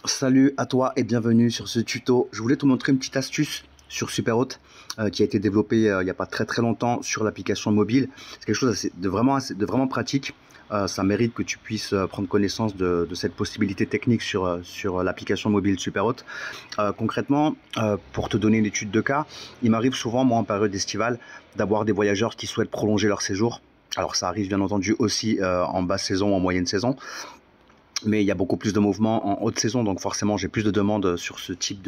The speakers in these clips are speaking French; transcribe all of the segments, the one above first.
Salut à toi et bienvenue sur ce tuto. Je voulais te montrer une petite astuce sur Superhot qui a été développée il n'y a pas très longtemps sur l'application mobile. C'est quelque chose de vraiment pratique. Ça mérite que tu puisses prendre connaissance de cette possibilité technique sur l'application mobile Superhot. Concrètement, pour te donner une étude de cas, il m'arrive souvent, moi en période estivale, d'avoir des voyageurs qui souhaitent prolonger leur séjour. Alors ça arrive bien entendu aussi en basse saison, en moyenne saison. Mais il y a beaucoup plus de mouvements en haute saison, donc forcément j'ai plus de demandes sur ce type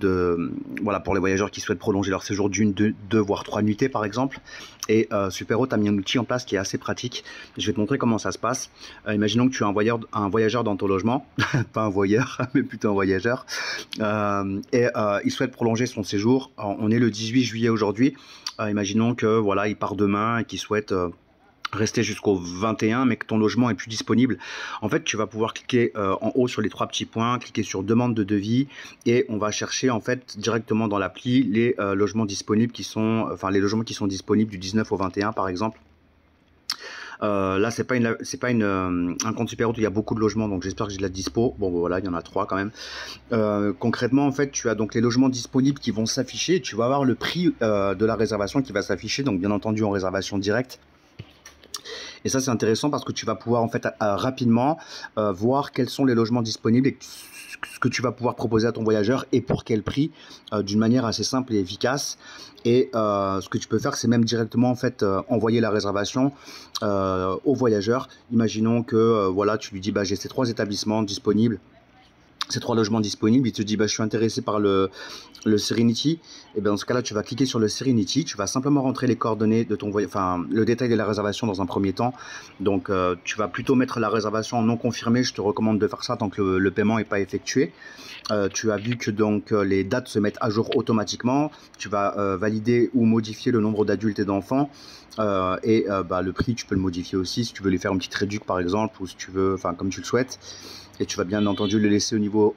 voilà, pour les voyageurs qui souhaitent prolonger leur séjour d'une, deux, voire trois nuitées par exemple. Et Superhot a mis un outil en place qui est assez pratique. Je vais te montrer comment ça se passe. Imaginons que tu as un voyageur dans ton logement, pas un voyeur, mais plutôt un voyageur, il souhaite prolonger son séjour. On est le 18 juillet aujourd'hui. Imaginons que voilà, il part demain et qu'il souhaite rester jusqu'au 21 mais que ton logement est plus disponible. En fait, tu vas pouvoir cliquer en haut sur les trois petits points, cliquer sur demande de devis et on va chercher en fait directement dans l'appli les logements disponibles les logements qui sont disponibles du 19 au 21 par exemple. Là, c'est pas un compte Superhot où il y a beaucoup de logements, donc j'espère que j'ai de la dispo. Bon, voilà, il y en a 3 quand même. Concrètement, en fait, tu as donc les logements disponibles qui vont s'afficher. Tu vas avoir le prix de la réservation qui va s'afficher, donc bien entendu en réservation directe. Et ça, c'est intéressant parce que tu vas pouvoir en fait rapidement voir quels sont les logements disponibles et ce que tu vas pouvoir proposer à ton voyageur et pour quel prix, d'une manière assez simple et efficace. Et ce que tu peux faire, c'est même directement en fait envoyer la réservation au voyageur. Imaginons que voilà, tu lui dis j'ai ces 3 établissements disponibles, ces 3 logements disponibles, il te dit je suis intéressé par le Serenity. Et bien dans ce cas là tu vas cliquer sur le Serenity, tu vas simplement rentrer les coordonnées de ton voyage, enfin le détail de la réservation dans un premier temps. Donc tu vas plutôt mettre la réservation en non confirmée. Je te recommande de faire ça tant que le paiement n'est pas effectué. Tu as vu que donc les dates se mettent à jour automatiquement. Tu vas valider ou modifier le nombre d'adultes et d'enfants. Le prix tu peux le modifier aussi si tu veux lui faire une petite réduction par exemple, ou si tu veux, enfin comme tu le souhaites. Et tu vas bien entendu le laisser au niveau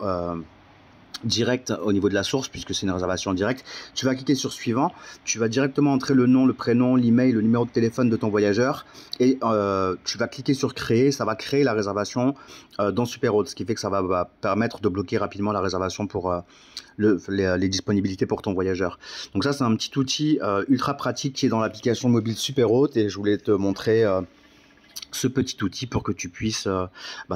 direct, au niveau de la source, puisque c'est une réservation directe. Tu vas cliquer sur suivant, tu vas directement entrer le nom, le prénom, l'email, le numéro de téléphone de ton voyageur et tu vas cliquer sur créer. Ça va créer la réservation dans Superhot, ce qui fait que ça va permettre de bloquer rapidement la réservation pour les disponibilités pour ton voyageur. Donc ça, c'est un petit outil ultra pratique qui est dans l'application mobile Superhot et je voulais te montrer ce petit outil pour que tu puisses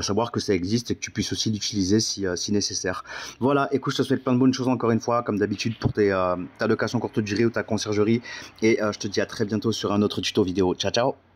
savoir que ça existe et que tu puisses aussi l'utiliser si nécessaire. Voilà, écoute, je te souhaite plein de bonnes choses encore une fois, comme d'habitude pour ta location courte durée ou ta conciergerie, et je te dis à très bientôt sur un autre tuto vidéo. Ciao, ciao!